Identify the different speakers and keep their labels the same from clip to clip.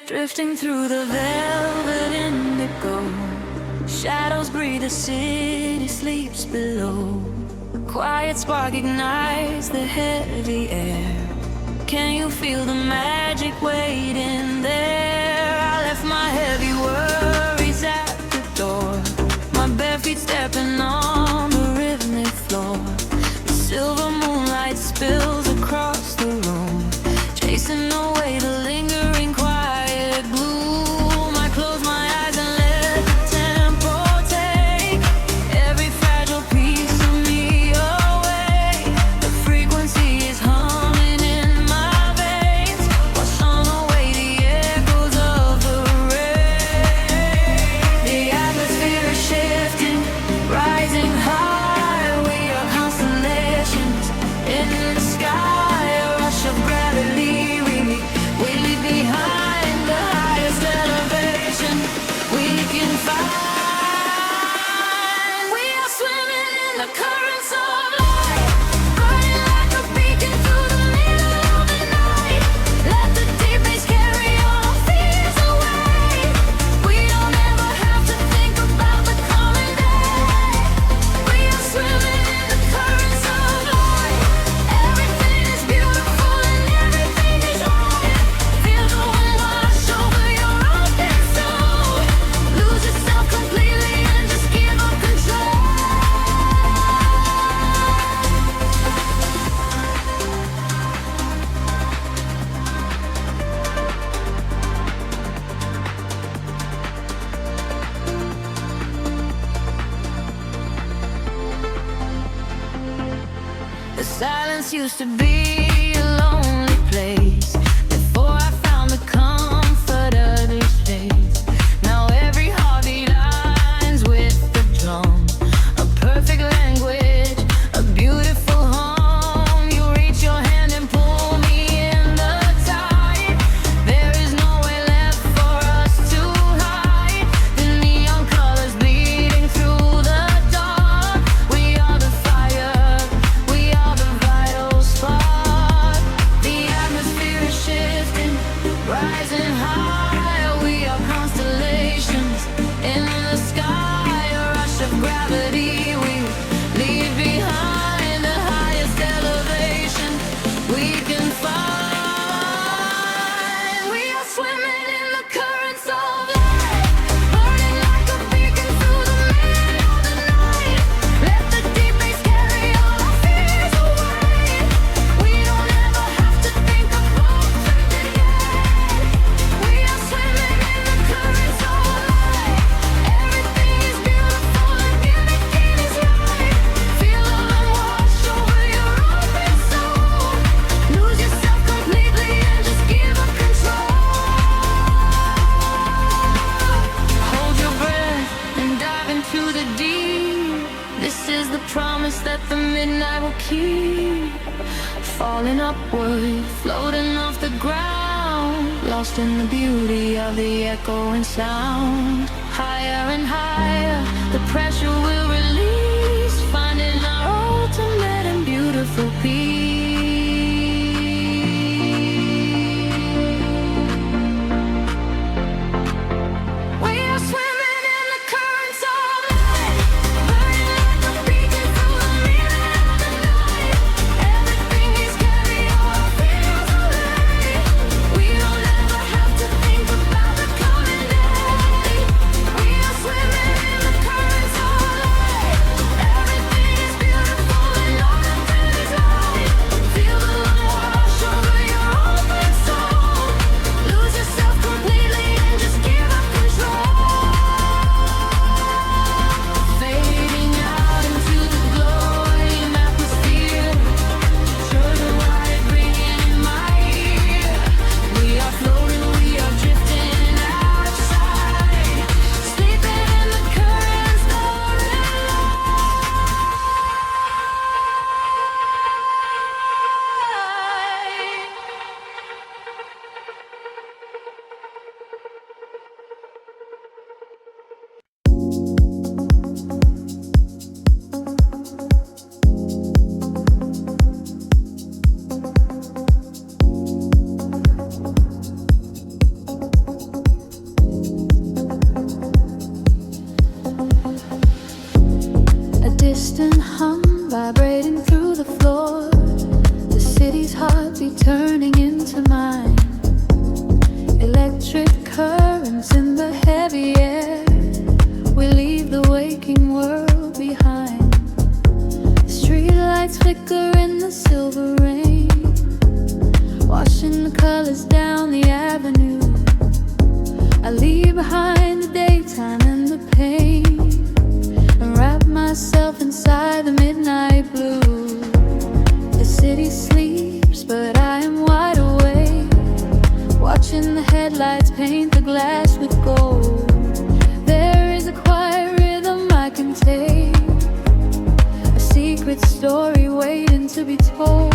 Speaker 1: Drifting through the velvet indigo, shadows breathe, the city sleeps below. A quiet spark ignites the heavy air. Can you feel the magic waiting there? I left my heavy worries at the door, my bare feet stepping on the rhythmic floor. The silver moonlight spills across the room, chasing away the lingering quiet gloom. I close my eyes and let the tempo take every fragile piece of me away. The frequency is humming in my veins, washing away the echoes of the rain. The atmosphere is shifting, rising high. We are constellations in the sky, a rush of gravity. We leave behind the highest elevation we can find. We are swimming in the currents of light, burning like a beacon through the middle of the night. Let the deep bass carry our fears away. We don't ever have to think about the coming day. We are swimming in the currents of light. Everything is beautiful and everything is right. Feel the wind wash over your open soul. Lose yourself completely and just give up control. The silence used to be a lonely place before I found the comfort of this space. Now every heartbeat lines with the drum, a perfect language, a beautiful home. You reach your hand and pull me in the tide. There is nowhere left for us to hide. The neon colors bleeding through the dark. We are the fire, we are the vital spark. The atmosphere is shifting, rising high. We are constellations in the sky, a rush of gravity. We leave behind the highest elevation we can find. We are swimming in the currents of light, burning like a beacon through the middle of the night. Let the deep bass carry all our fears away. We don't ever have to think about the day. We are swimming in the currents of light. Everything is beautiful and everything is right. Feel the wind wash over your open soul. Lose yourself completely and just give up control. Hold your breath and dive into the deep. This is the promise that the midnight will keep. Falling upward, floating off the ground, lost in the beauty of the echoing sound. Higher and higher, the pressure will release, finding our ultimate and beautiful peace. We are swimming in the currents of light, burning like a beacon through the middle of the night. Everything is carried all our fears away. We don't ever have to think about the coming day. We are swimming in the currents of light. Everything is beautiful and all of it is right. Imagine the headlights paint the glass with gold. There is a quiet rhythm I can take, a secret story waiting to be told.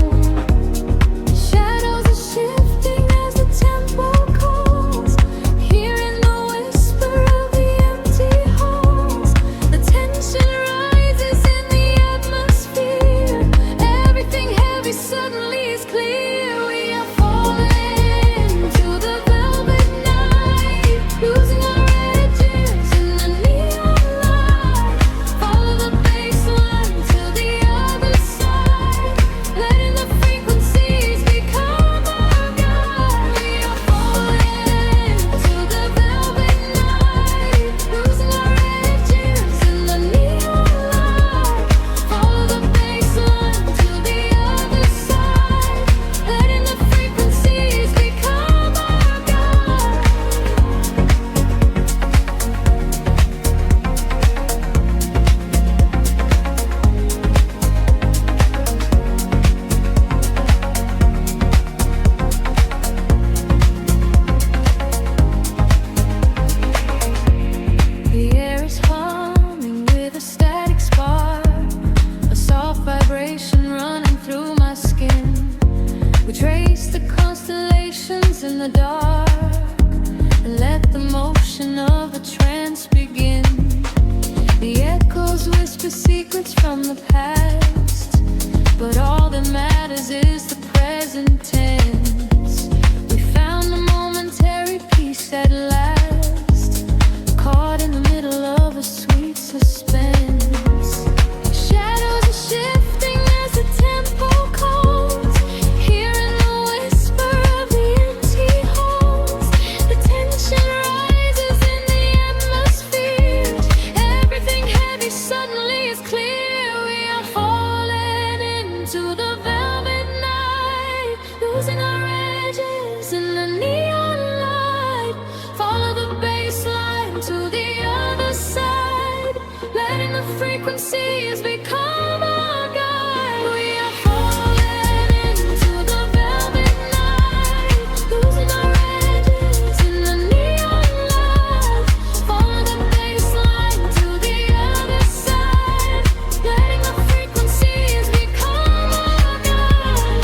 Speaker 1: Shadows are shifting as the tempo calls, hearing the whisper of the empty halls. The tension rises in the atmosphere. Everything heavy suddenly is clear. We are falling to the velvet night, losing our edges in the neon light. Follow the bass line to the other side, letting the frequencies become our guide. We are falling to the velvet night, losing our edges in the neon light. Follow the bass line to the other side, letting the frequencies become our guide. The air is humming with a static spark, a soft vibration running through my skin. We trace the constellations in the dark and let the motion of the trance begin. The echoes whisper secrets from the past, but all that matters is the present tense. We found a momentary peace at last, caught in the middle of a sweet suspense. Shadows are shifting as the tempo calls, hearing the whisper of the empty halls. The tension rises in the atmosphere. Everything heavy suddenly is clear. We are falling into the velvet night, losing our edges in the neon light. Follow the bass line to the other side, letting the frequencies become our guide. We are falling into the velvet night, losing our edges in the neon light. Follow the bass line to the other side, letting the frequencies become our guide.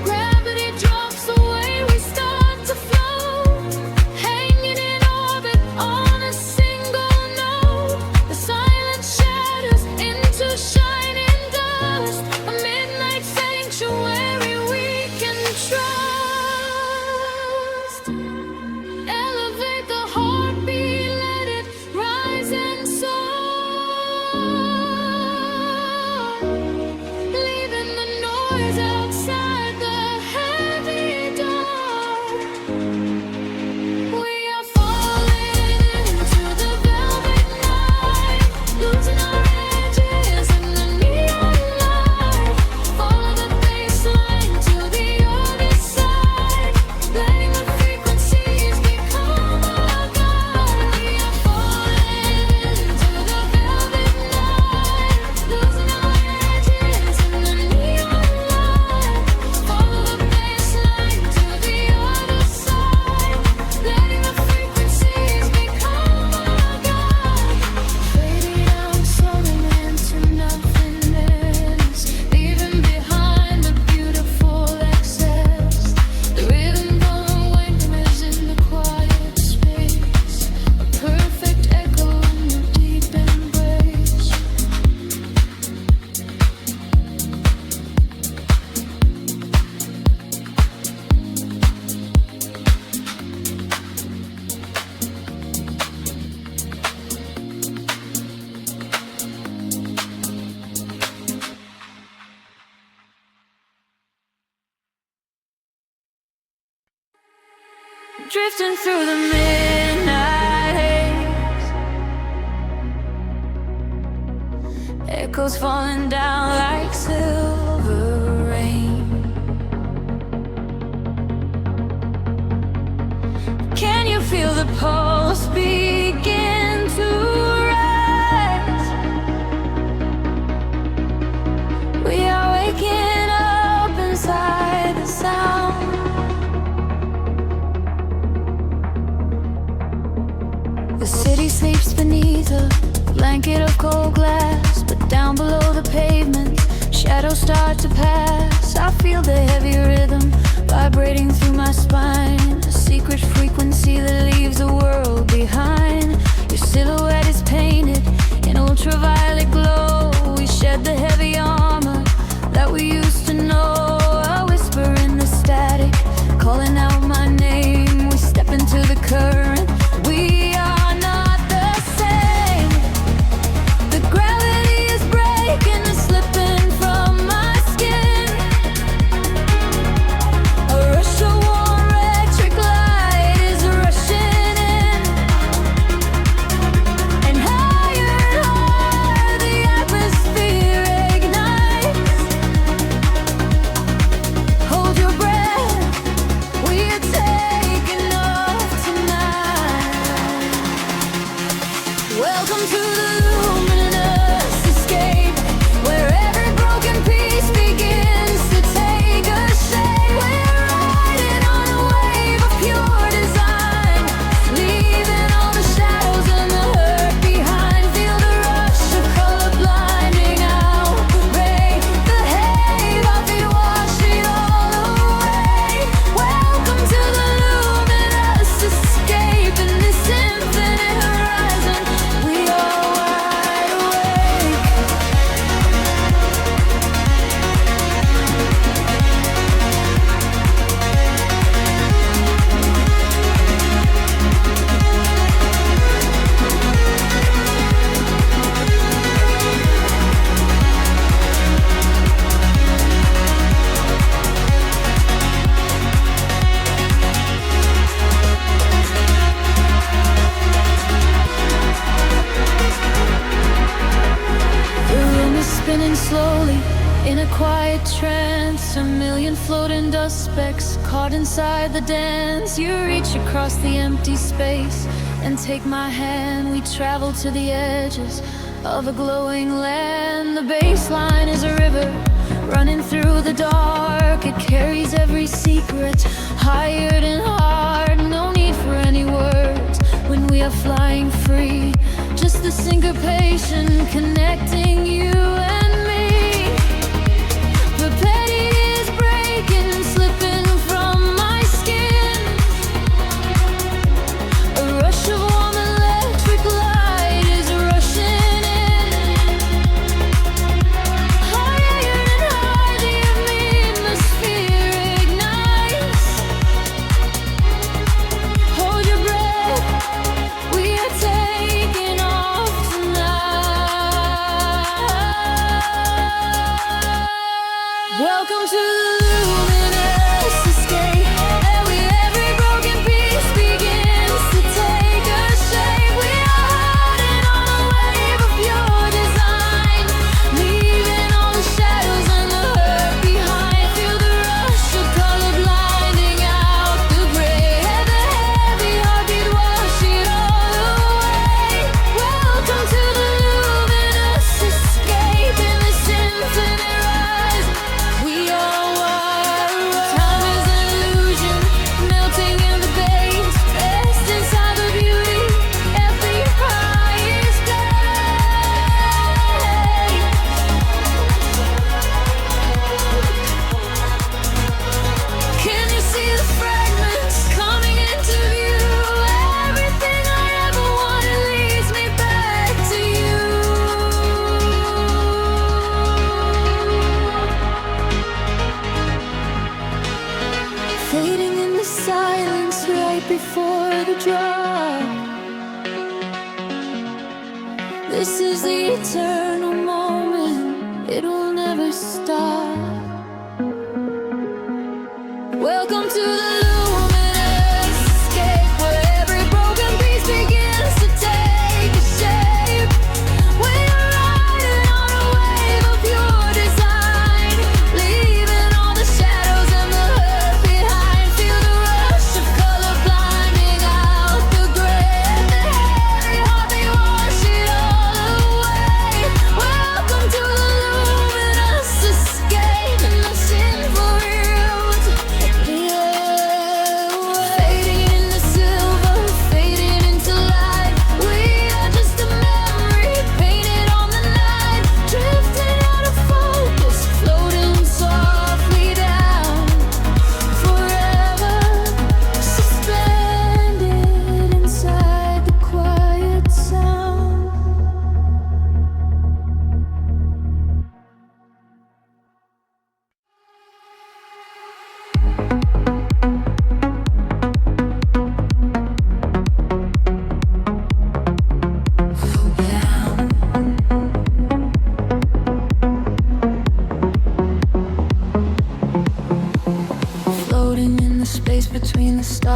Speaker 1: Gravity drops away, we start to float, hanging in orbit on a single note. The silence shatters into shining dust, a midnight sanctuary we can trust. Elevate the heartbeat, let it rise and soar, leaving the noise outside the heavy dark. We are falling into the velvet night, losing our edges in the neon light. Follow the bass line to the other side, letting the frequencies become our guide. We are falling into the velvet night, losing our edges in the neon light. Follow the bass line to the other side, letting the frequencies become our guide. Fading out, soaring into nothingness, leaving behind the beautiful excess. The rhythm going wings in the quiet space, a perfect echo in your deep embrace. Drifting through the midnight haze, echoes falling down like silver rain. Can you feel the pulse begin to rise? We are waking up inside the sound. The city sleeps beneath a blanket of cold glass, but down below the pavement, shadows start to pass. I feel the heavy rhythm vibrating through my spine, a secret frequency that leaves the world behind. Your silhouette is painted in ultraviolet glow. We shed the heavy armor that we used to know. A whisper in the static, calling out my name. We step into the current. We are not the same. The gravity is breaking and slipping from my skin. A rush of warm electric light is rushing in, and higher the atmosphere ignites. Hold your breath, we are taking off tonight. Welcome to the luminous escape, where every broken piece begins to take a shape. We're riding on a wave of pure design, leaving all the shadows and the hurt behind. Feel the rush of color blinding out the rain. The haze, heartbeat wash it all away. Welcome to the luminous escape in this infinite horizon. We are wide awake. The room is spinning slowly in a quiet trance. A million floating dust specks caught inside the dance. You reach across the empty space and take my hand. We travel to the edges of a glowing land. The baseline is a river running through the dark. It carries every secret, hired and hard. No need for any words when we are flying free. Just the syncopation connecting you and me. The petty is breaking, slipping from my skin. A rush of warm electric light is rushing in. Higher and higher the atmosphere ignites. Hold your breath, we are taking off tonight. Welcome to the luminous escape, where every broken piece begins to take a shape. We are riding on a wave of pure design, leaving all the shadows and the hurt behind. Feel the rush of color blinding out the gray, and the heavy heartbeat wash it all away. Welcome to the luminous escape in this infinite rise. We are wide awake. Time is an illusion, melting in the base, rest inside the beauty at the highest place. Can you see the fragments coming into view? Everything I ever wanted leads me back to you. Fading in the silence right before the drop. This is the eternal moment, it will never stop. Welcome to the luminous escape, where every broken piece begins to take a shape. We are riding on a wave of pure design, leaving all the shadows and the hurt behind. Feel the rush of color blinding out the gray, and the heavy heartbeat wash it all away. Welcome to the luminous escape.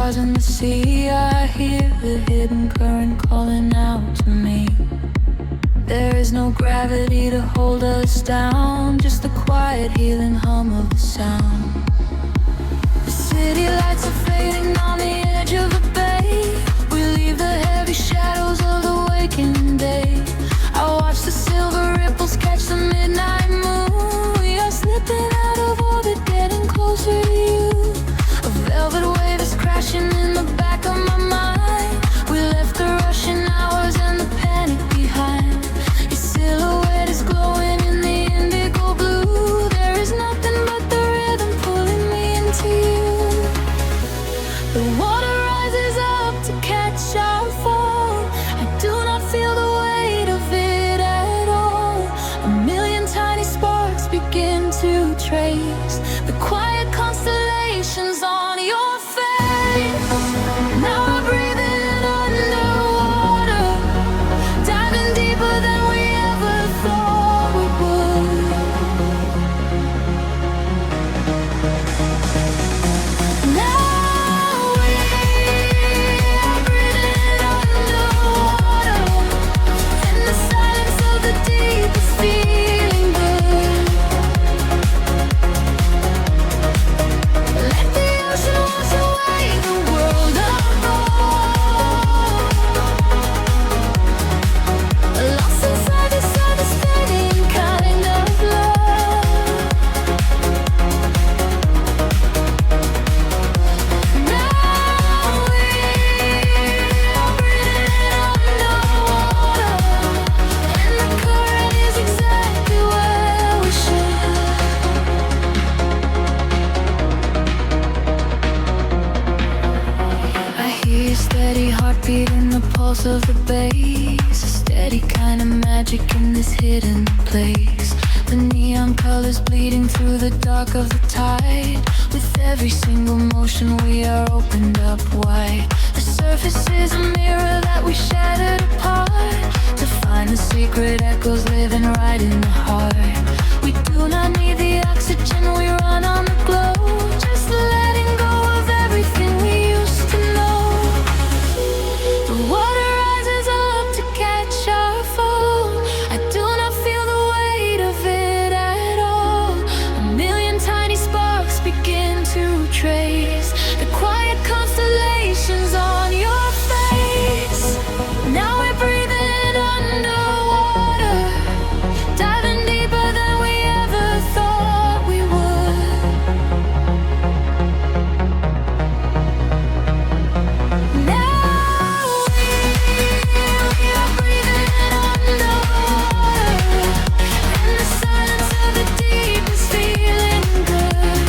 Speaker 1: stars in the sea. I hear the hidden current calling out to me. There is no gravity to hold us down, just the quiet healing hum of the sound. The city lights are fading on the edge of the bay. We leave the heavy shadows of the waking day. I watch the silver ripples catch the midnight moon. We are slipping out of orbit, getting closer to you. A velvet wave is crashing in the back of my mind. We left the rushing hours and the panic behind. Your silhouette is glowing in the indigo blue. There is nothing but the rhythm pulling me into you. The water rises up to catch our fall. I do not feel the weight of it at all. A million tiny sparks begin to trace the quiet constellations on your face. Now we're breathing underwater, diving deeper than we ever thought we would. Now we are breathing underwater, in the silence of the deep is feeling good. Let the ocean wash away the world apart. Lost inside this understanding kind of love. Now we are breathing underwater, and the current is exactly where we should. I hear your steady heartbeat in the pulse of the bass. A steady kind of magic in this hidden place. The neon colors bleeding through the dark of the tide. With every single motion we are opened up wide. The surface is a mirror that we shattered apart, to find the secret echoes living right in the heart. We do not need the oxygen, we run on the glow. Just letting go of everything we used to know. The water rises up to catch our fall. I do not feel the weight of it at all. A million tiny sparks begin to trace the quiet constellations on your face. Now we're breathing underwater, diving deeper than we ever thought we would. Now we are breathing underwater, and the silence of the deep is feeling good.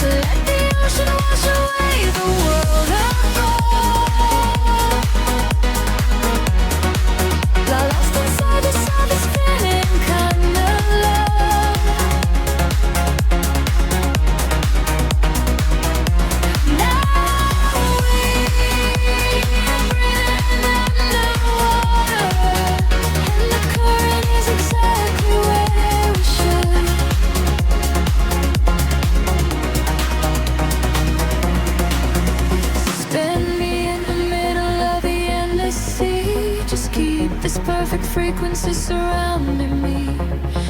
Speaker 1: Let the ocean wash away the world apart. Lost inside this understanding kind of love. Now we are breathing underwater, and the current is exactly where we should. Suspend me in the middle of the endless sea. Just keep this perfect frequency surrounding me.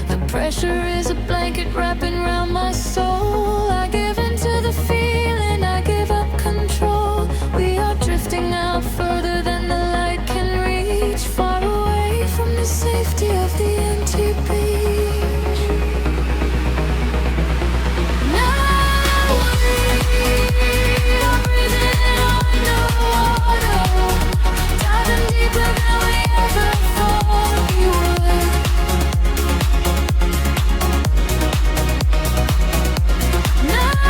Speaker 1: The pressure is a blanket wrapping around my soul. I give into the feeling, I give up control. We are drifting out further than the light can reach, far away from the safety of the empty beach. Now we are breathing underwater, diving deeper than we ever thought we would. Now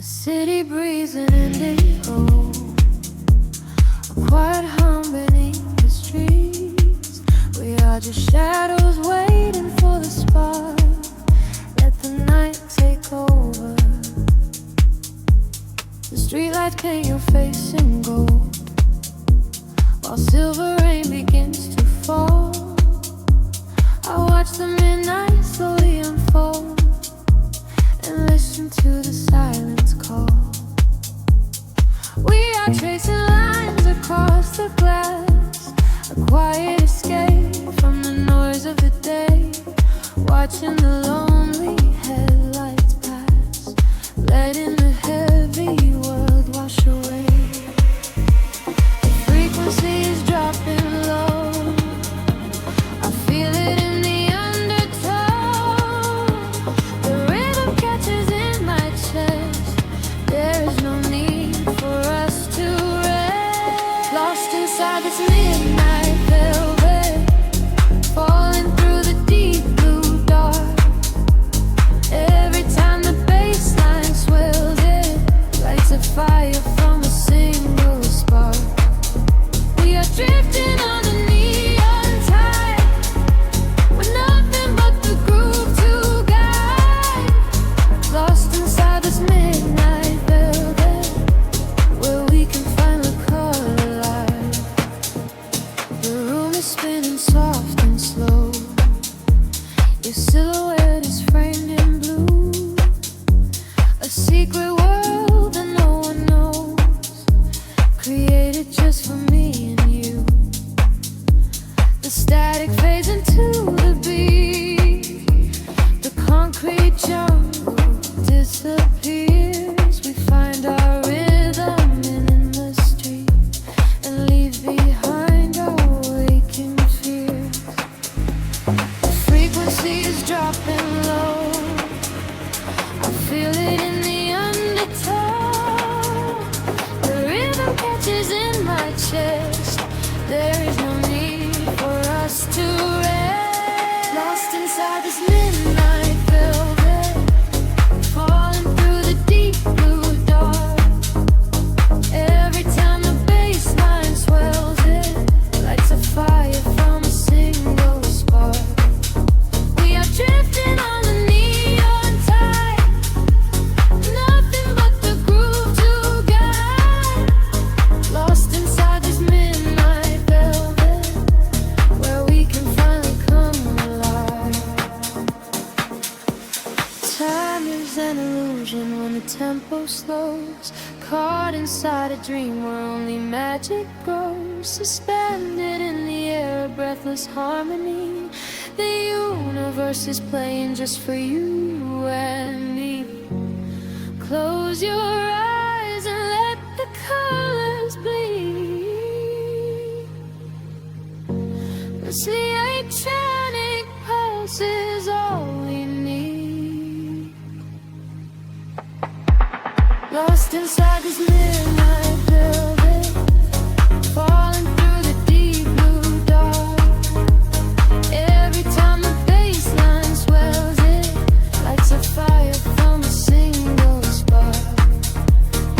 Speaker 1: city breeze and indigo, a quiet hum beneath the streets. We are just shadows waiting for the spark. Let the night take over. The streetlights paint your face in gold, while silver rain begins to fall. I watch the midnight slowly unfold and listen to the silence call. We are tracing lines across the glass, a quiet escape from the noise of the day, watching the lonely headlights pass, letting the heavy world wash away. The frequency is dropping low, I feel it in the undertow. The rhythm catches in my chest, there is no need for us to rest. Lost inside this midnight velvet, falling through the deep blue dark. Every time the bass line swells, it lights a fire from a single spark. We are drifting on the neon tide, with nothing but the groove to guide. Lost inside this midnight velvet, where we can finally collide. The room is spinning soft and slow, your silhouette is framed in blue, a secret world that no one knows, created just for me and you. The static fades into the beat, the concrete jungle disappears. We find our rhythm in the street and leave behind our waking fears. The frequency is dropping low, I feel it in the undertow. The rhythm catches in my chest, there is no need for us to rest. Lost inside this midnight velvet, falling through the deep blue dark. Every time the bass line swells, it lights a fire from a single spark. We are drifting on the neon tide, nothing but the groove to guide. Lost inside this midnight velvet, where we can finally come alive. Time is an illusion when the tempo slows, caught inside a dream where only magic grows. Suspended in the air, a breathless harmony. The universe is playing just for you and me. Close your eyes and let the colors bleed. It's the electronic pulse is all we need. Lost inside this midnight velvet, falling through the deep blue dark. Every time the bass line swells, it lights a fire from a single spark.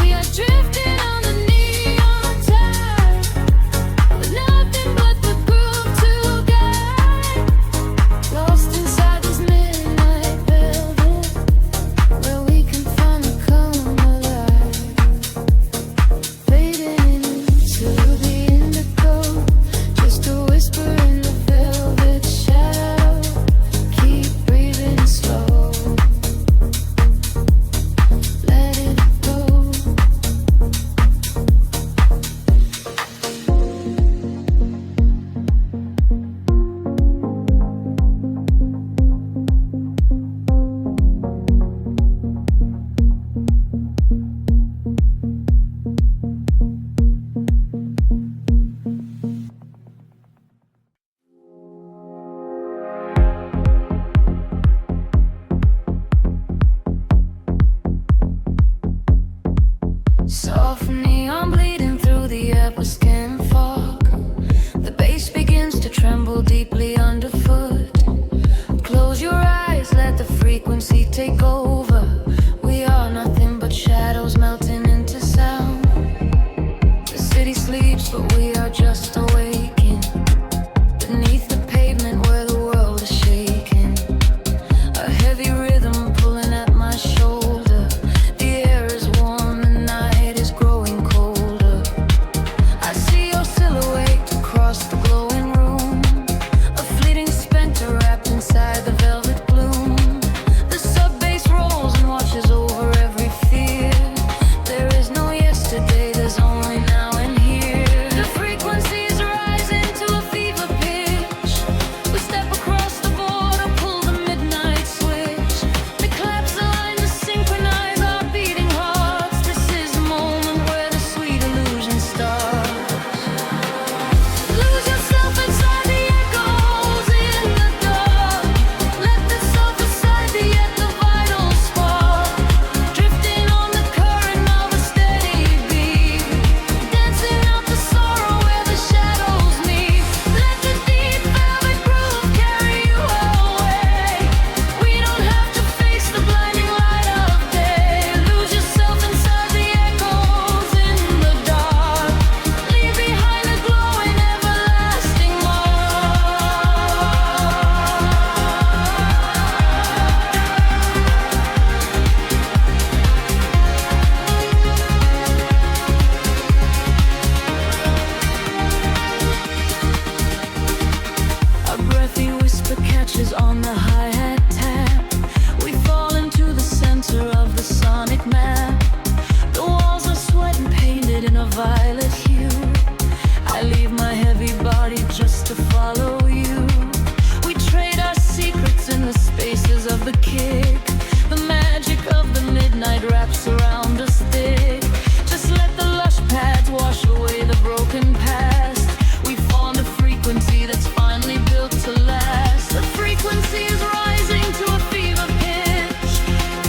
Speaker 1: We are drifting on the neon tide, with nothing but the groove to guide. Lost inside this midnight velvet, where we can finally come alive. Fading into the indigo, just a whisper in the velvet shadow. Keep breathing slow, letting it go. Soft neon bleeding through the upper skin fog. The bass begins to tremble deeply underfoot. Close your eyes, let the frequency take over. We are nothing but shadows. A breathy whisper catches on the hi-hat tap. We fall into the center of the sonic map. The walls are sweat and painted in a violet hue. I leave my heavy body just to follow you. We trade our secrets in the spaces of the kick. The magic of the midnight wraps around us thick. Just let the lush pads wash away the broken past. We fall into frequency that's finally built to last. The frequency is rising to a fever pitch.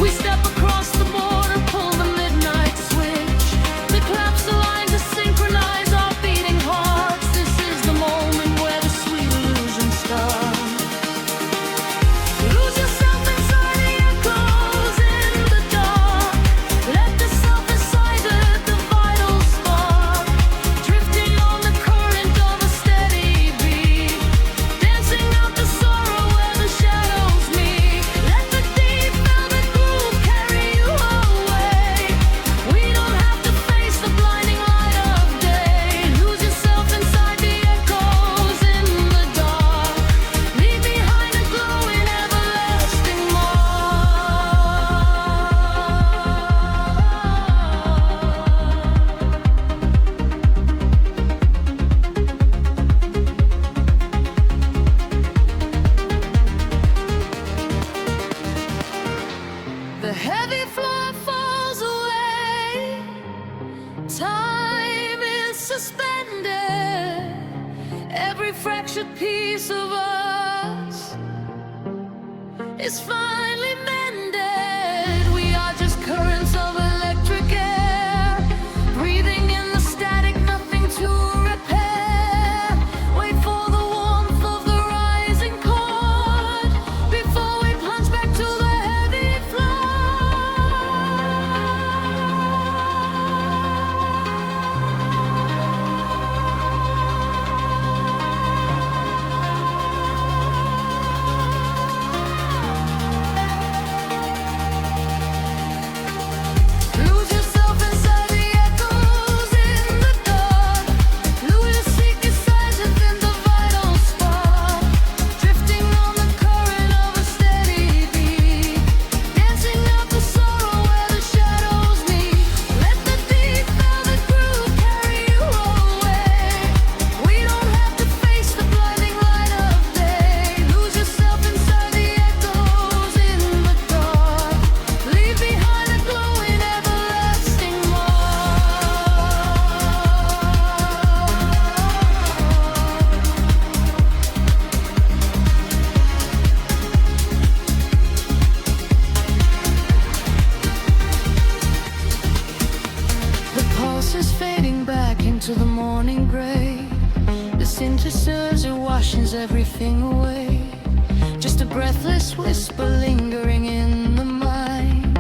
Speaker 1: We step across the border, pull the midnight switch. The claps align to synchronize our beating hearts. This is the moment where the sweet illusion starts. Lose yourself inside the echoes in the dark. Let the self inside the vital spark. Drifting on the current of a steady beat. Dancing out the sorrow where the shadows meet. Let the deep velvet groove carry you away. We don't have to face the blinding light of day. Lose yourself inside the echoes in the dark. Leave behind a glowing everlasting The heavy floor falls away. Time is suspended. Every fractured piece of us is finally mended. We are just currents of electric air, breathing in the static, nothing to repair. Wait for the warmth of the rising chord before we plunge back to the heavy Lose yourself inside the echoes in the dark. Lose your secret silence in the vital spark. Drifting on the current of a steady beat. Dancing out the sorrow where the shadows meet. Let the deep velvet groove carry you away. We don't have to face the blinding light of day. Lose yourself inside the echoes in the dark. Leave behind a glowing everlasting The pulse is fading back into the morning gray. The synthesizer washes everything away. Just a breathless whisper lingering in the mind.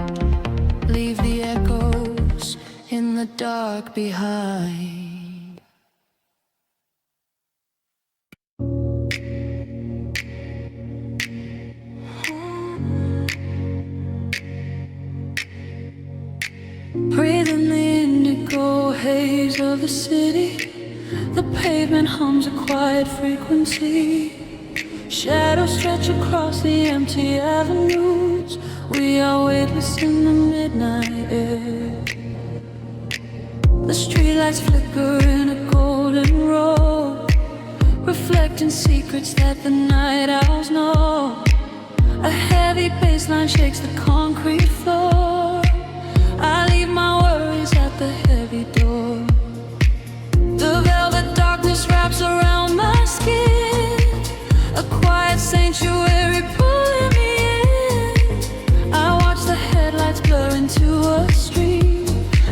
Speaker 1: Leave the echoes in the dark behind. Breathe in the indigo haze of the city. The pavement hums a quiet frequency. Shadows stretch across the empty avenues. We are weightless in the midnight air. The streetlights flicker in a golden row, reflecting secrets that the night owls know. A heavy bassline shakes the concrete floor. I leave my worries at the heavy door. The velvet darkness wraps around my skin, a quiet sanctuary pulling me in. I watch the headlights blur into a street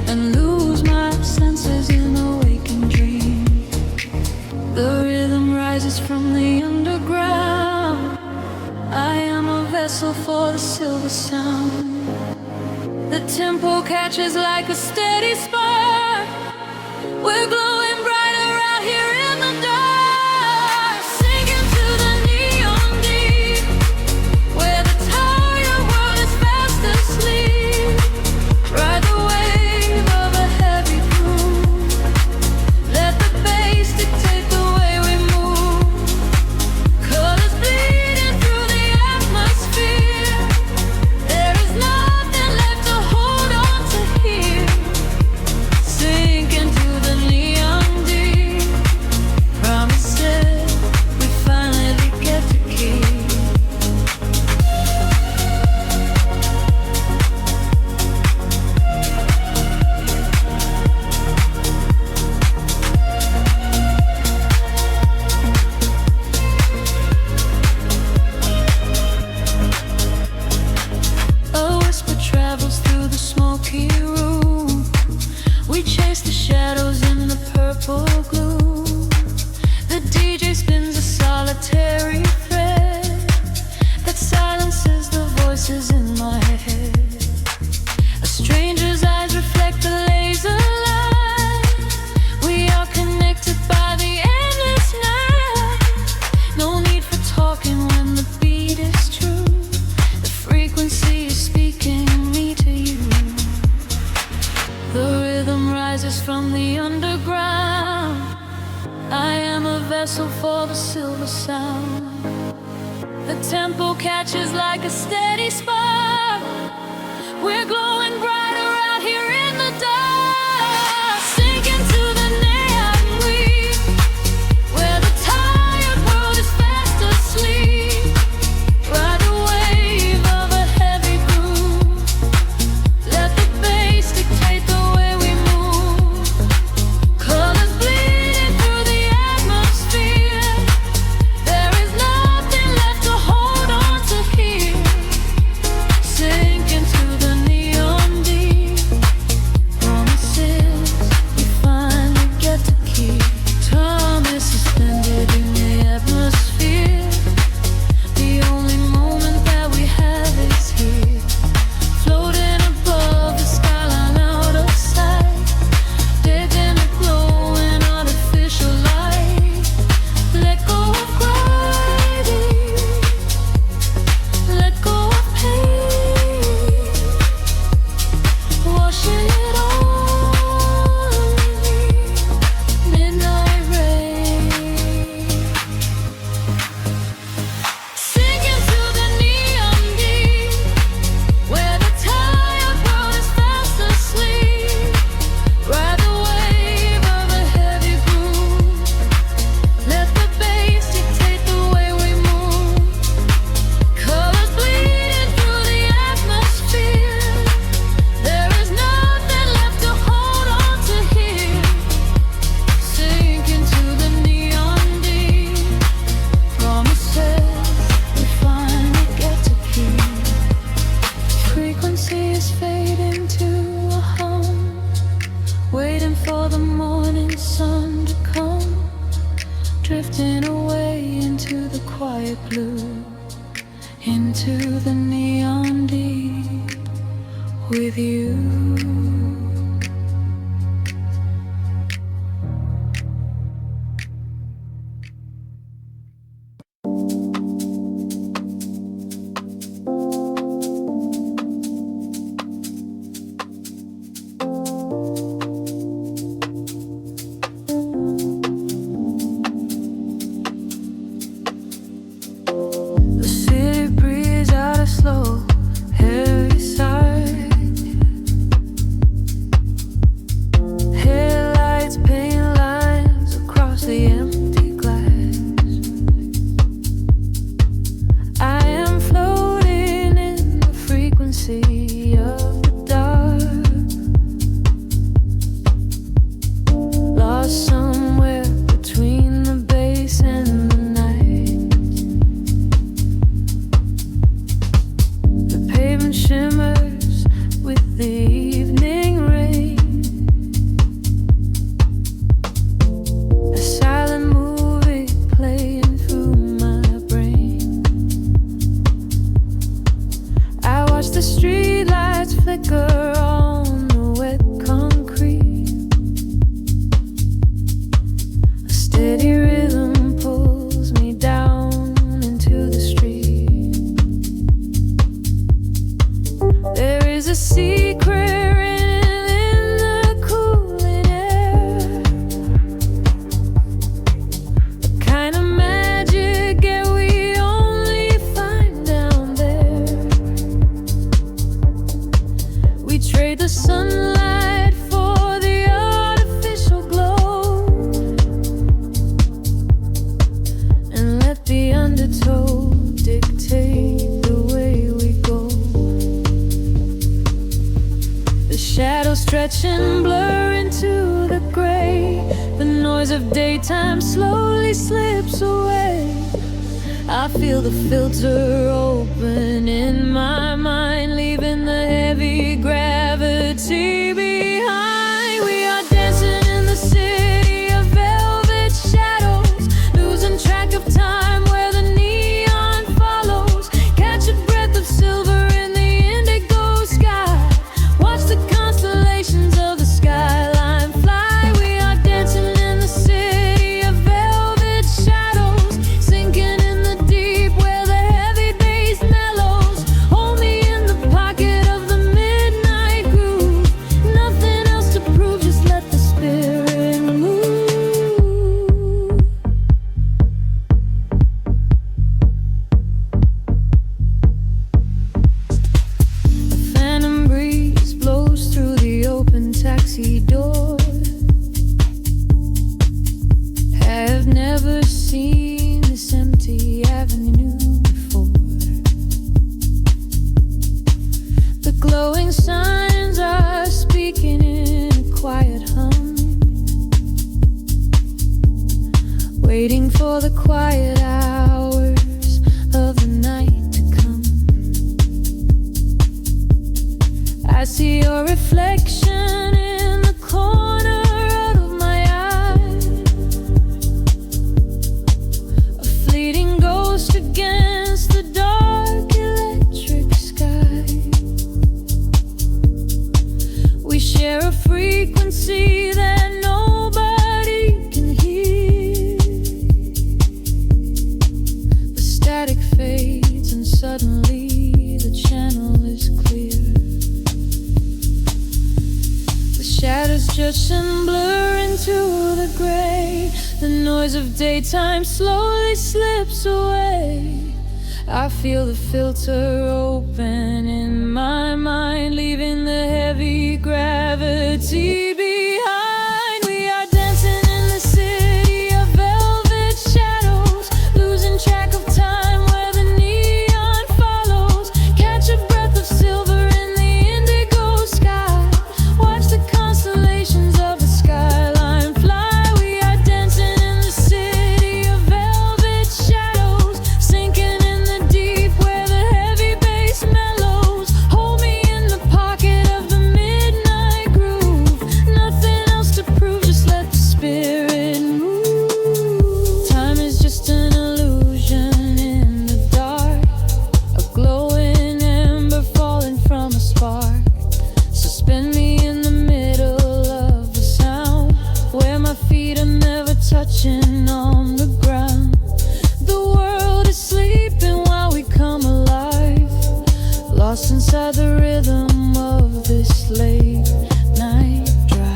Speaker 1: and lose my senses in a waking dream. The rhythm rises from the underground. I am a vessel for the silver sound. The tempo catches like a steady spark. We're glowing brighter out here in the dark. Sinking to the neon deep, where the tired world is fast asleep. Ride the wave of a heavy groove. Let the bass dictate the way we move. The tempo catches like a steady spark. We're glowing brighter out here in the dark. Sink into the neon green, where the tired world is fast asleep. Ride the wave of a heavy groove. Let the bass dictate the way we move. Colors bleeding through the atmosphere. There is nothing left to hold on to here. Sink into the neon deep. Promises we finally get to keep. Time is suspended in the atmosphere. The only moment that we have is here. Floating above the skyline out of sight. Digging a glow in artificial light. Let go of gravity. Let go of pain. Washing it all away. Midnight rain. Sink into the neon deep, where the tired world is fast asleep. Ride the wave of a heavy groove. Let the bass dictate the way we move. Colors bleeding through the atmosphere. There is nothing left to hold on to here. Sink into the neon deep. Promises we finally get to keep. Frequency is fading to a hum, waiting for the morning sun to come. Drifting away into the quiet blue, into the neon deep with you. The city breathes out a slow, heavy sigh. Headlights paint lines across the empty glass. I am floating in the frequency of the dark, lost somewhere between the bass and the night. The pavement shimmers with the evening rain. A silent movie playing through my brain. I watch the streetlights flicker on the wet concrete. A steady rhythm pulls me down into the street. There is a secret written in the cooling air, a kind of magic that we only find down there. We trade the sunlight for the artificial glow, and let the undertow dictate the way we go. The shadows stretch and blur into the gray. The noise of daytime slowly slips away. I feel the filter open in my mind, leaving the heavy gravity behind. We are dancing in the city of velvet shadows, losing track of time where the neon follows. Catch a breath of silver in the indigo sky. Watch the constellations of the skyline fly. We are dancing in the city of velvet shadows, sinking in the deep where the heavy bass mellows. Hold me in the pocket of the midnight congestion blur into the gray. The noise of daytime slowly slips away. I feel the filter open in my mind, leaving the heavy gravity behind. We are dancing in the city of velvet shadows, losing track of time where the neon follows. Catch a breath of silver in the indigo sky. Watch the constellations of the skyline fly. We are dancing in the city of velvet shadows, sinking in the deep where the heavy bass mellows. Hold me in the pocket of the midnight groove. Nothing else to prove, just let the spirit move. Time is just an illusion in the dark, a glowing ember falling from a spark. Suspend me in the middle of the sound, where my feet are never touching on the ground. The world is sleeping while we come alive, lost inside the rhythm of this late night drive.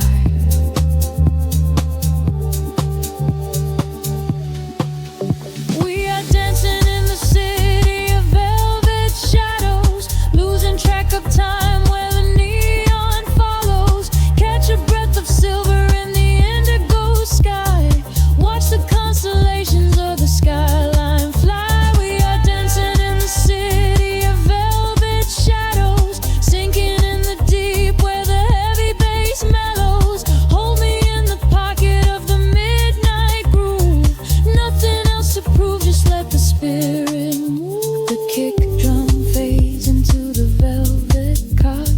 Speaker 1: We are dancing in the city of velvet shadows, losing track of time where the neon follows. Catch a breath of silver in the indigo sky. Watch the constellations of the skyline fly. We are dancing in the city of velvet shadows, sinking in the deep where the heavy bass mellows. Hold me in the pocket of the midnight groove. Nothing else to prove, just let the spirit move. The kick drum fades into the velvet cot,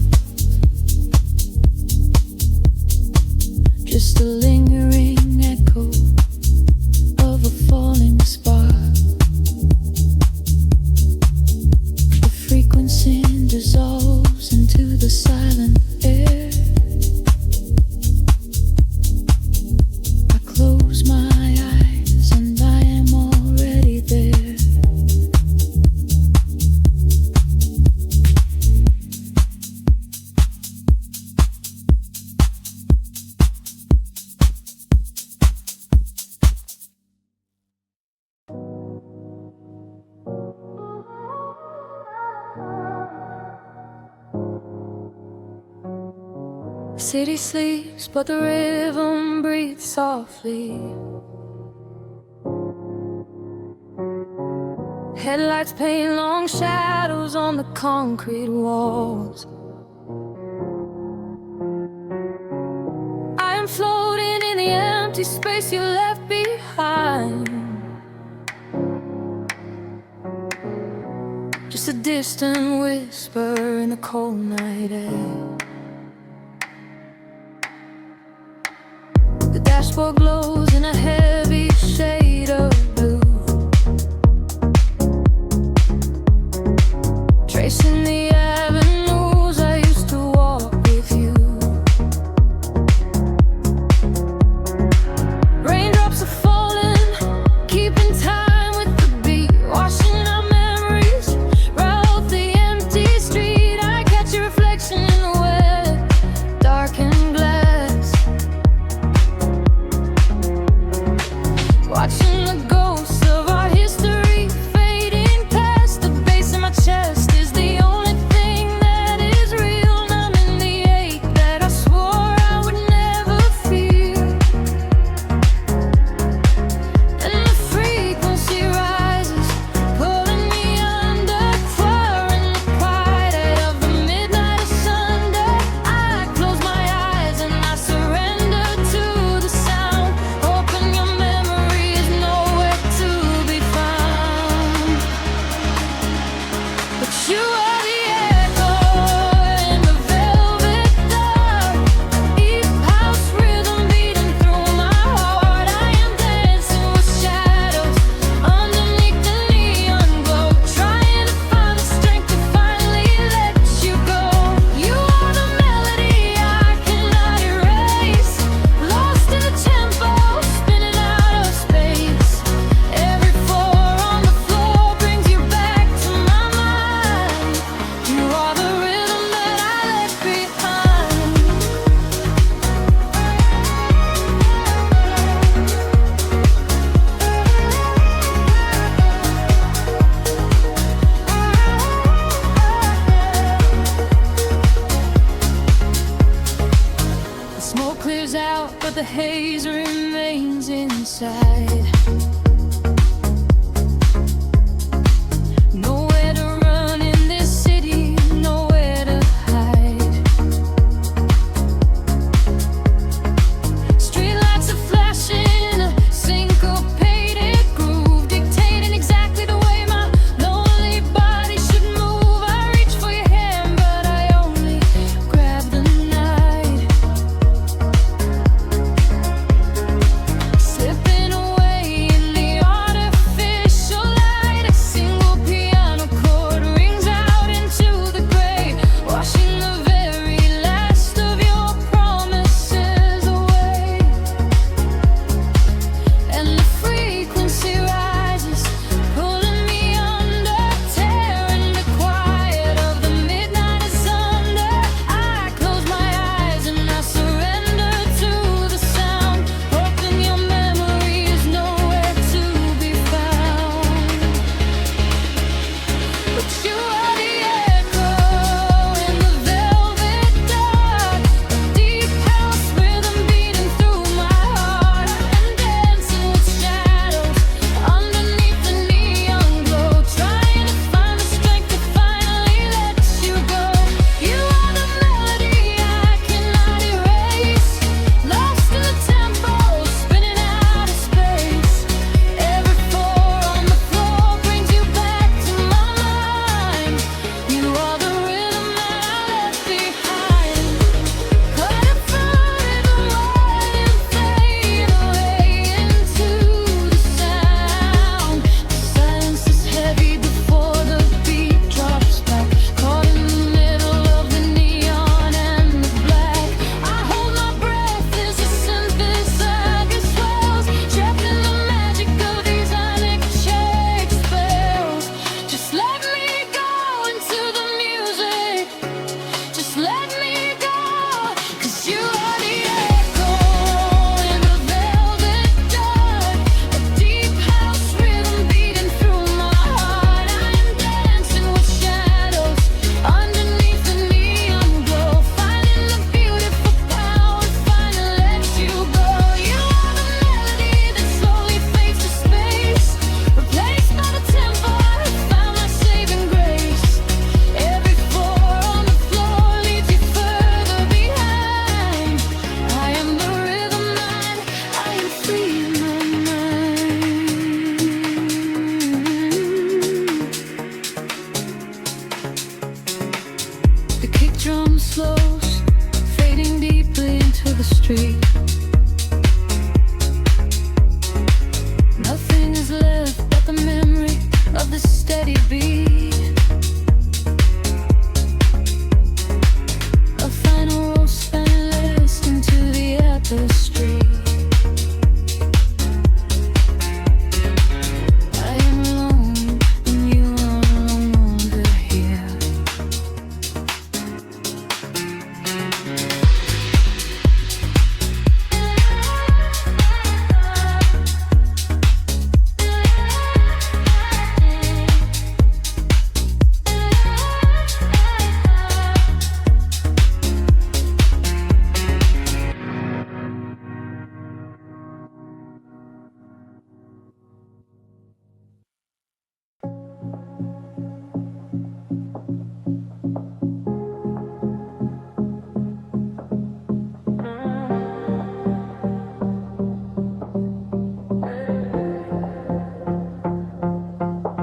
Speaker 1: just a lingering echo of a falling spark. The frequency dissolves into the silent air. I close my eyes and I am already there. City sleeps, but the rhythm breathes softly. Headlights paint long shadows on the concrete walls. I am floating in the empty space you left behind. Just a distant whisper in the cold night air. The dashboard glows in a heavy shade of blue, tracing the avenues I used to walk with you. Raindrops are falling, keeping time with the beat, washing our memories right off the empty street. I catch your reflection in the wet, darkened glass, watching the ghosts of our history fading past. The bass in my chest is the only the haze remains inside. Nowhere to run in this city, nowhere to hide. Streetlights are flashing, a syncopated groove, dictating exactly the way my lonely body should move. I reach for your hand, but I only grab the night. Slipping away in the artificial light, a single piano chord rings out into the gray, washing the very last of your promises away. And the frequency rises, pulling me under, tearing the quiet of the midnight asunder. I close my eyes and I surrender to the sound, hoping your memory is nowhere to be found. But you are the echo in the velvet dark, a deep house rhythm beating through my heart. I'm dancing with shadows underneath the neon glow, trying to find the strength to finally let you go. You are the melody I cannot erase, lost in the tempo, spinning out of space. Every floor on the floor brings you back to my mind. You are the rhythm that I left behind. Caught in front of the wall and fade away into the sound. The silence is heavy before the beat drops back. Caught in the middle of the neon and the black. I hold my breath as the synthesizer swells, trapped in the magic of these unexchanged spells. Just let me go into the music. Just let me go, 'cause you are the echo in the velvet dark, a deep house rhythm beating through my heart. I am dancing with shadows underneath the neon glow, finding the beautiful power, finally let you go. You are the melody that slowly fades to space, replaced by the tempo. I have found my saving grace. Every floor on the floor leads you further behind. I am the rhythm man, I am free in my mind. The kick drum slows, fading deeply into the street. Nothing is left but the memory of the steady beat. A final roll spineless into the tapestry. I am alone and you are no longer here.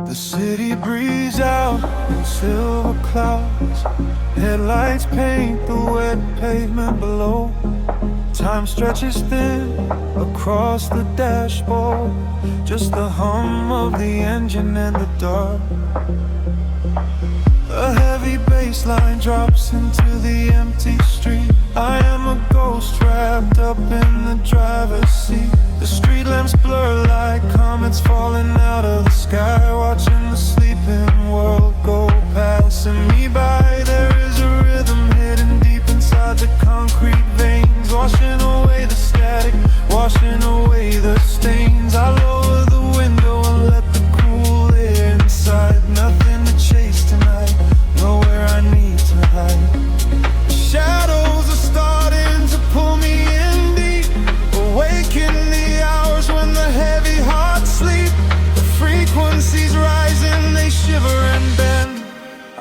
Speaker 2: The city breathes out in silver clouds. Headlights paint the wet pavement below. Time stretches thin across the dashboard. Just the hum of the engine and the dark. A heavy bass line drops into the empty street. I am a ghost wrapped up in the driver's seat. The street lamps blur like comets falling out of the sky, watching the sleeping world go passing me by. There is a rhythm hidden deep inside the concrete veins, washing away the static, washing away the stains. I lower the window and let the cool air inside. Nothing to chase tonight, nowhere I need to hide. Shadows are starting to pull me in deep.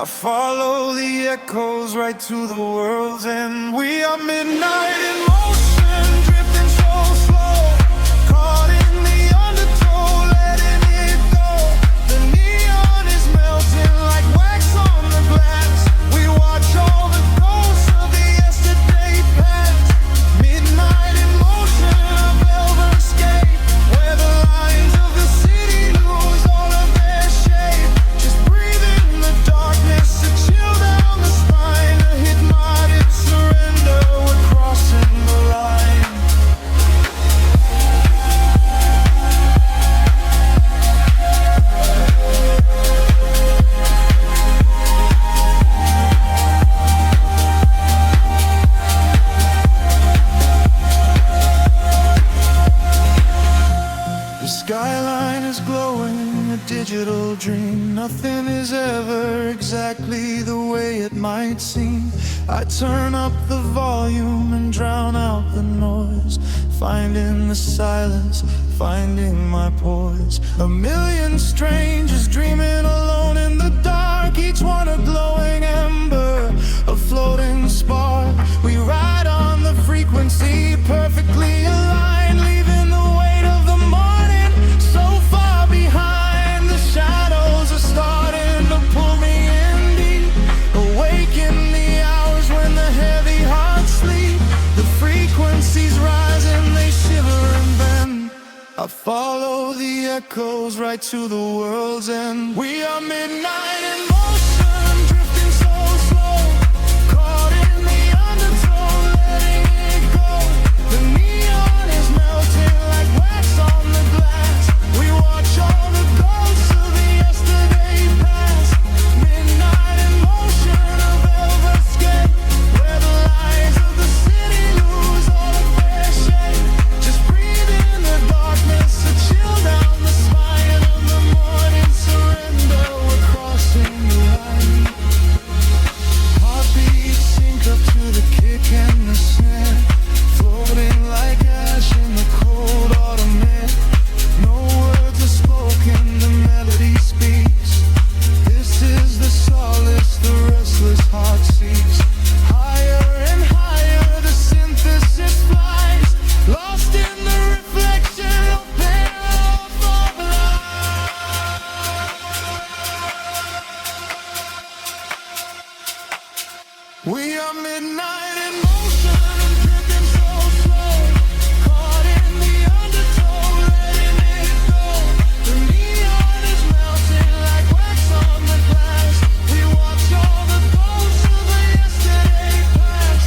Speaker 2: I follow the echoes right to the world's end. We are midnight in motion, drifting so slow, caught in the undertow, letting it go. The neon is melting like wax on the glass. We watch all the ghosts of the yesterday past. Midnight in motion, a velvet escape, where the lines of the city lose all of their shape. Just breathe in the darkness, a chill down the spine, a hypnotic surrender. We're crossing the line. The skyline is glowing, a digital dream. Nothing is ever exactly the way it might seem. I turn up the volume and drown out the noise, finding the silence, finding my poise. A million strangers dreaming alone in the dark, each one a glowing ember, a floating spark. We ride on the frequency, perfectly aligned, leaving the weight of the morning so far behind. The shadows are starting to pull me in deep, awake in the hours when the heavy hearts sleep. The frequencies rise and they shiver and bend. I follow the echoes right to the world's end. We are midnight in motion, drifting so slow, caught in the undertow, letting it go. The neon is melting like wax on the glass. We watch all the ghosts of the yesterday past. Midnight in motion, a velvet escape, where the lights of the city lose all of their shape. Just breathe in the darkness, a chill down the spine of the morning surrender. We're crossing the line. Heartbeats sync up to the kick and the snare, floating like ash in the cold autumn air. No words are spoken, the melody speaks. This is the solace the restless heart seeks. Higher and higher the synthesis flies, lost in the reflection of powerful light. We are midnight in motion, drifting so slow, caught in the undertow, letting it go. The neon is melting like wax on the glass. We watch all the ghosts of the yesterday past.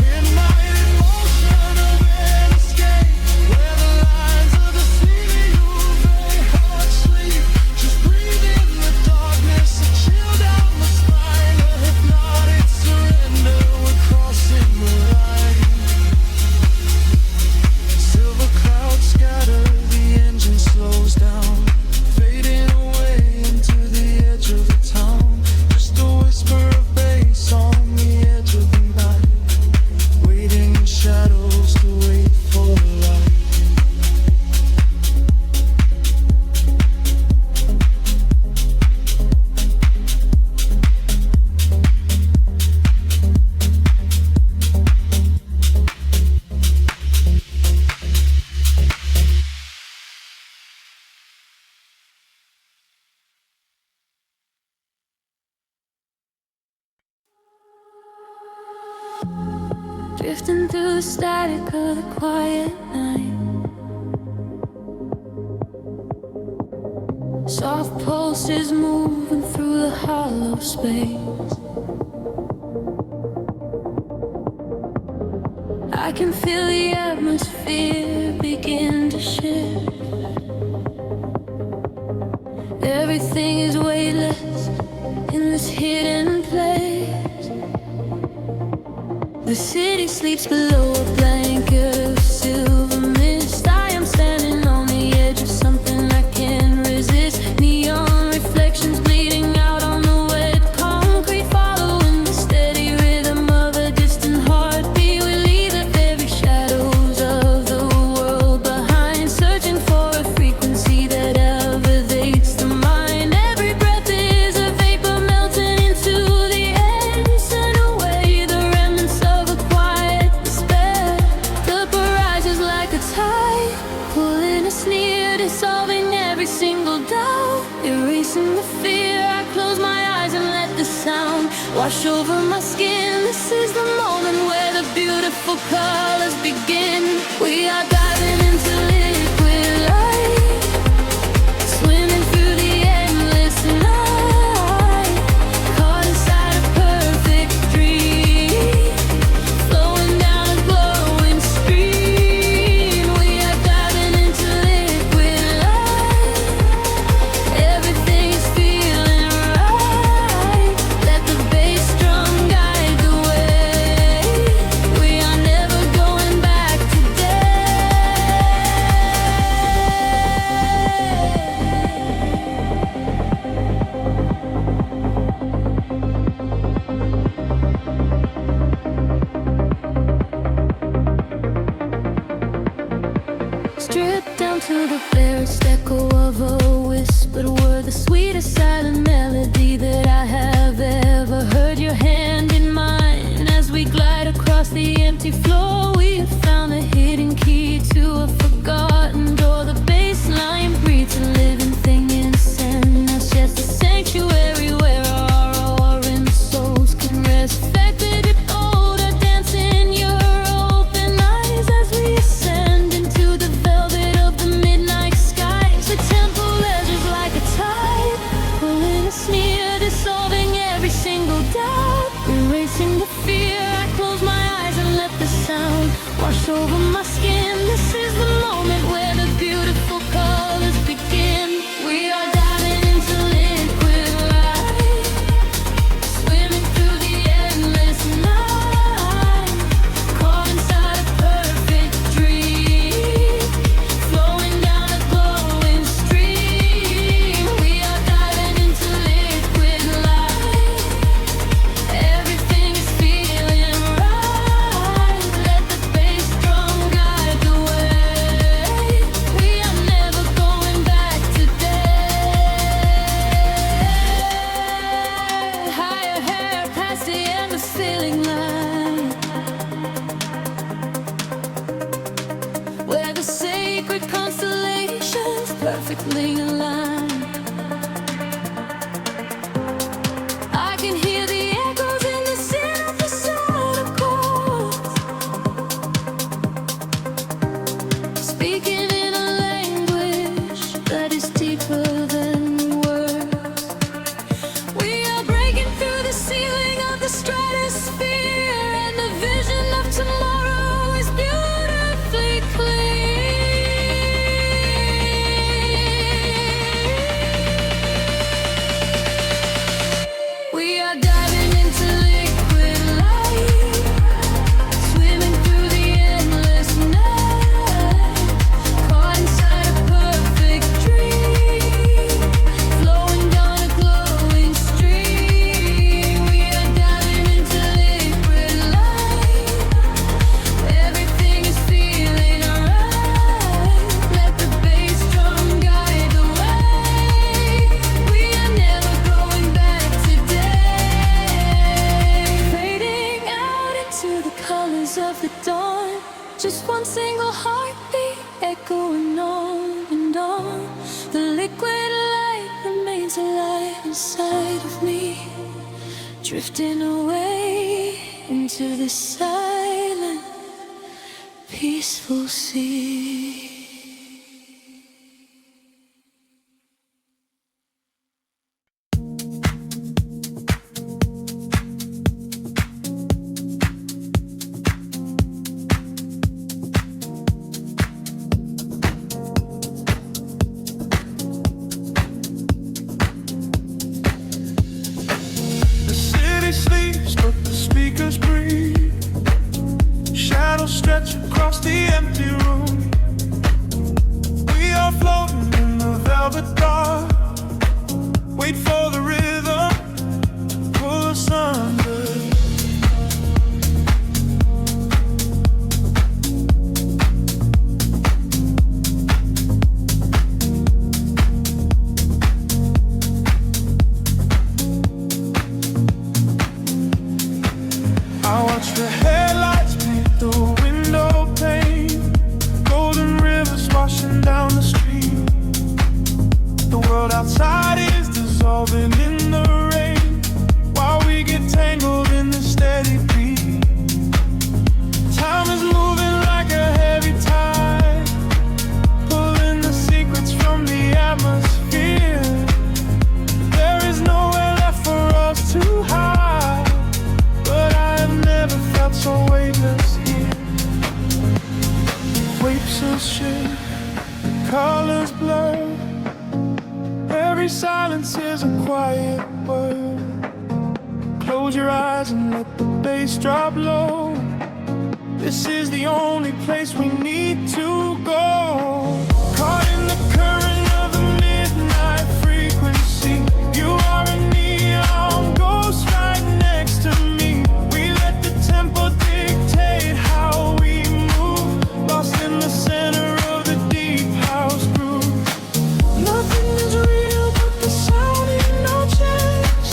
Speaker 2: Midnight in motion, a red escape, where the lines of the city lose their hard sleep. Just breathe in the darkness, a chill down the spine, a hypnotic surrender. We're crossing the line. Silver clouds scatter, the engine slows down, fading away into the edge of the town. Just a whisper of bass on the edge of the night, waiting in shadows to wait for the light.
Speaker 1: Drifting through the static of the quiet night. Soft pulses moving through the hollow space. I can feel the atmosphere begin to shift. Everything is weightless in this hidden place. The city sleeps below a blanket of silver mist. I am standing on the edge of something I can't resist. Neon reflections bleeding out on the wet concrete, following the steady rhythm of a distant heartbeat. We leave the very shadows of the world behind, searching for a frequency that elevates the mind. Every breath is a vapor melting into wash over my skin. This is the moment where the beautiful colors begin. We are diving into liquid light, swimming through the endless night, caught inside a perfect dream, flowing down a glowing stream. We are diving into liquid light, everything is feeling right. Let the bass drum guide the way. We are never going back today. Stripped down to the barest echo of a whispered word, the sweetest silent melody that I have ever heard. Your hand in mine as we glide across the empty floor. We have found the hidden key to a forgotten door. The bassline breathes a living thing inside us, just a sanctuary where our roaring souls can rest. Affected older, dance in your open eyes as we ascend into the velvet of the midnight skies. The temple ledges like a tide, pulling us near, dissolving every single doubt, erasing the fear. I close my eyes and let the sound wash over my skin. This is the moment where the beautiful colors begin. We are diving into liquid light, swimming through the endless night, caught inside a perfect dream, flowing down a glowing stream. We are diving into liquid light, everything is feeling right. Let the bass drum guide the way. We are never going back today. Higher hair past the endless feeling line, where the sacred constellations perfectly align. I can hear the echoes in the synthesizer chords, speaking in a language that is deeper than words. We are breaking through the ceiling of the stratosphere, and the vision of tomorrow is beautifully clear. We are diving into liquid light, swimming through the endless night, caught inside a perfect dream, flowing down a glowing stream. We are diving into liquid light, everything is feeling right. Let the bass drum guide the way. We are never going back today. Fading out into the colors of the dawn, just one single heartbeat echoing on and on. The liquid light remains alive inside of me, drifting away into the silent, peaceful sea.
Speaker 2: The city sleeps, but the speakers breathe. Shadows stretch across the empty room. We are floating in the velvet dark. Wait for the rhythm to pull us under. I watch the headlights paint the window pane, golden rivers washing down the street. The world outside is dissolving in the rain, while we get tangled quiet word. Close your eyes and let the bass drop low. This is the only place we need to go. Caught in the current of the midnight frequency. You are a neon ghost right next to me. We let the tempo dictate how we move. Lost in the center of the deep house groove. Nothing is real but the sound in our chest.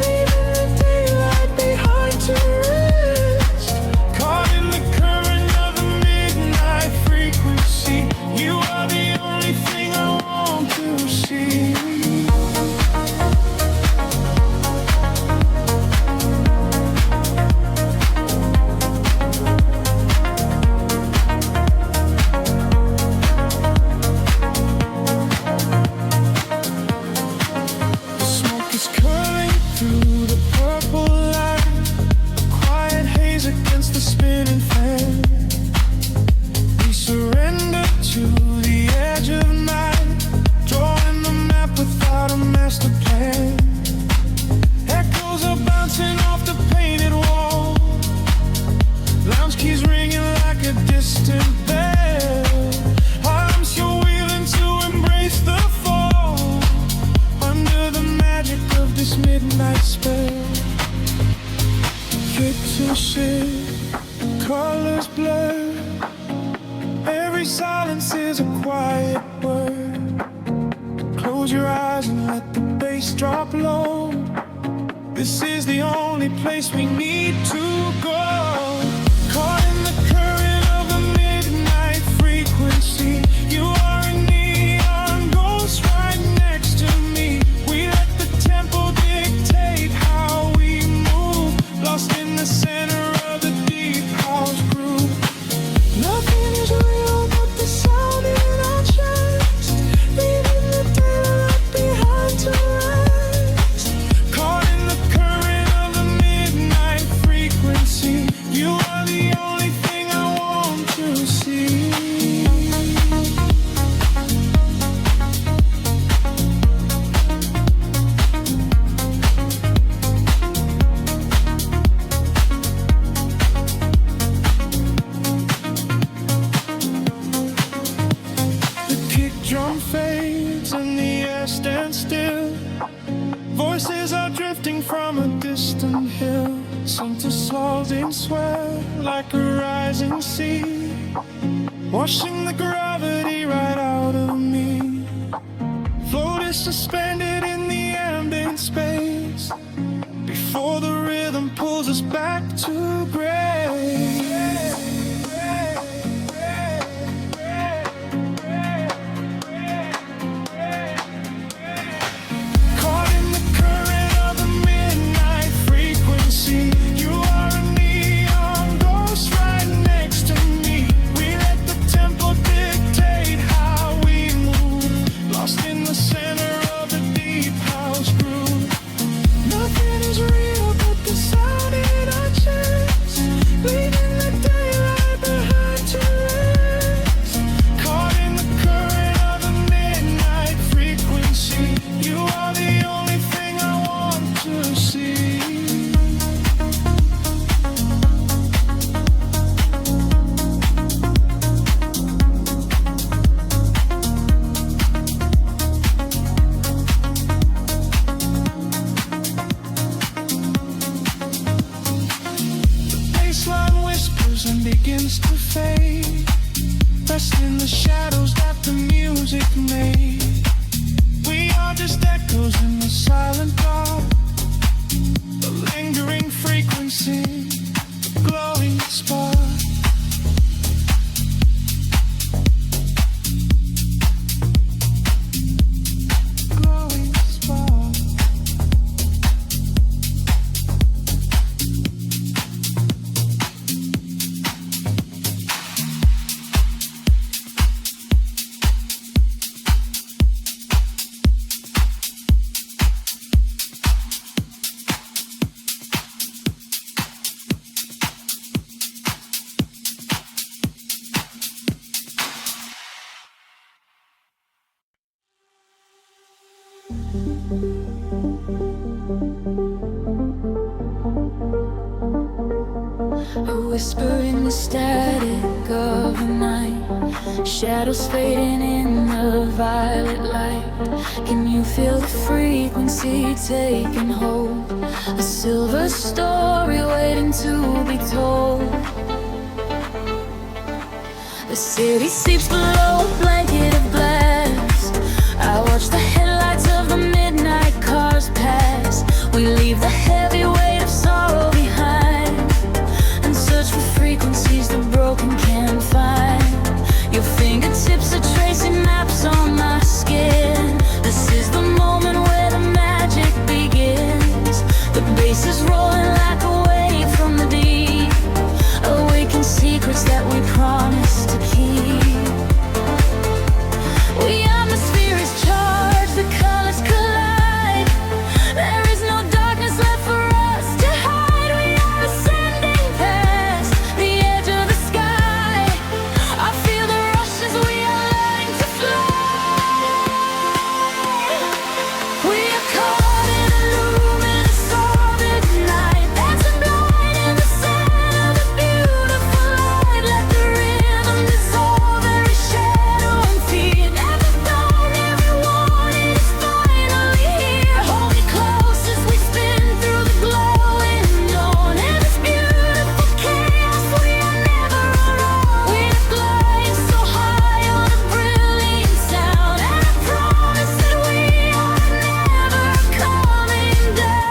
Speaker 2: Leaving the daylight behind to rest. Caught in the current of the midnight frequency. You are the only thing I want to see. The smoke is curling through the purple light. A quiet haze against the spinning fan. We surrender to the edge of night, drawing the map without a master plan. Echoes are bouncing off the painted wall. Lounge keys ringing like a distant bell. Arms you're wheeling to embrace the fall. Under the magic of this midnight spell. Fit to shift, colors blur. Every silence is a quiet word. Close your eyes and let the bass drop low. This is the only place we need to go. Caught in the current of the midnight frequency. You are a neon ghost right next to me. We let the tempo dictate how we move. Lost in the center of the deep house groove. Nothing is real but the sound in our chest. Leaving the daylight behind to rest. Caught in the current of the midnight frequency. You are the only thing I want to see. The kick drum fades and the air stands still. Voices are drifting from a distant hill. Some to swallowing sweat like a rising sea, washing the gravity right out of me. Floated suspended in the ambient space before the rhythm pulls us back to grace. Caught in the current of the midnight frequency. You are a neon ghost right next to me. We let the tempo dictate how we move. Lost in the center of the deep house groove. Nothing is real but the sound in our chest. Leaving the daylight behind to rest. Caught in the current of the midnight frequency. You are the only thing I want to see. Baseline whispers and begins to fade. Rest in the shadows that the music made. We are just echoes in the silent dark. The lingering frequency, the glowing spark. Glowing spark.
Speaker 1: whisper in the static of the night, shadows fading in the violet light. Can you feel the frequency taking hold? A silver story waiting to be told. The city sleeps below a blanket of glass. I watch the headlights of the midnight cars pass. We leave the heavy weight of sorrow behind and search for frequencies the broken can't find. Your fingertips are tracing maps on my skin. This is the moment where the magic begins. The bass is rolling like a wave from the deep, awaken secrets that we promised to keep. We atmosphere is charged, the colors collide. There is no darkness left for us to hide. We are ascending past the edge of the sky. I feel the rush as we are learning to fly. We are caught in a luminous orbit night, dancing blind in the center of the beautiful light. Let the rhythm dissolve every shadow and fear. Never known, never wanted, it's finally here. Hold me close as we spin through the glowing dawn. In this beautiful chaos, we are never alone. We are flying so high on a brilliant sound, and I promise that we are never coming down.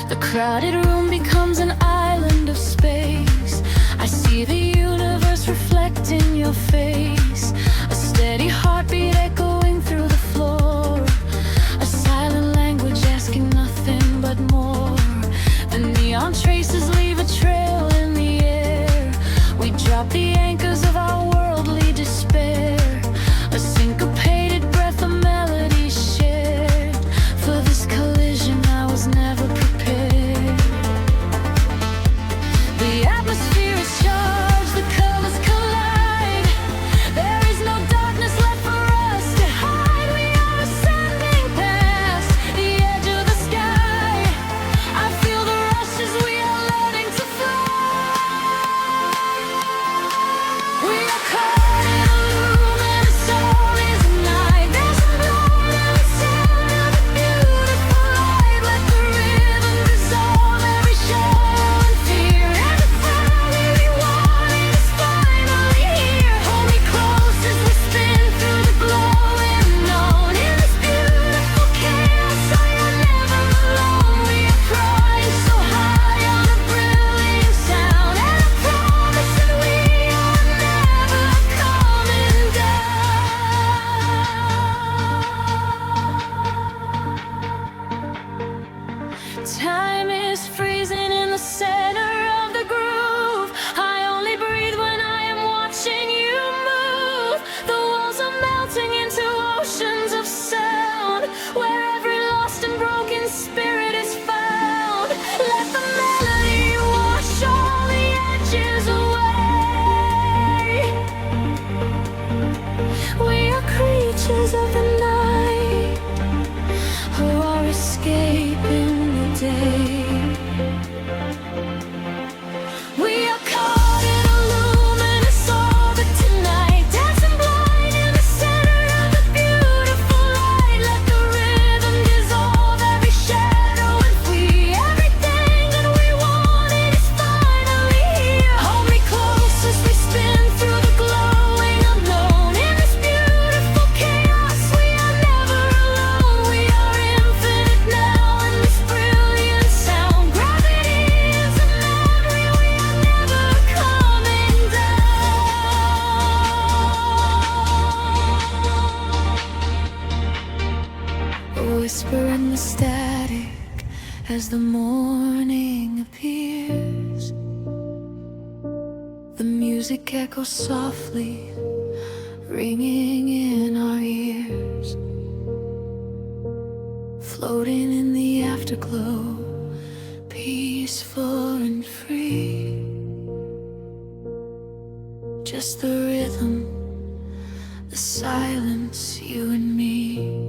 Speaker 1: The crowded room becomes an island of space. I see the universe reflecting your face. A steady heartbeat echoing through the floor. A silent language asking nothing but more. The neon traces leave a trail in the air. We drop the anchors of our worldly despair. A syncopated breath of melodies shared. For this collision I was never prepared. The atmosphere is charged, the colors collide. There is no darkness left for us to hide. We are ascending past the edge of the sky. I feel the rush as we are learning to fly. We are caught in a luminous orbit night, dancing blind in the center of the beautiful light. Let the rhythm dissolve every shadow and fear. And the finally we wanted is finally here. Hold me close as we spin through the glowing dawn. In this beautiful chaos, I am never alone. We are flying so high on a brilliant sound, and I promise that we are never coming down. Time is freezing in the center of the groove. I only breathe when I am watching you move. The walls are melting into oceans of sound, where every lost and broken spirit is found. Let the melody wash all the edges away. We are creatures of the night, who are escaping the day. We are caught in a luminous orbit tonight, dancing blind in the center of the beautiful light. Let the rhythm dissolve every shadow and flee. Everything that we wanted is finally here. Hold me close as we spin through the glowing unknown. In this beautiful chaos, we are never alone. We are infinite now in this brilliant sound. Gravity is a memory, we are never coming down. A whisper in the static as the morning appears. The music echoes softly, ringing in our ears. Floating in the afterglow, peaceful and free. Just the rhythm, the silence, you and me.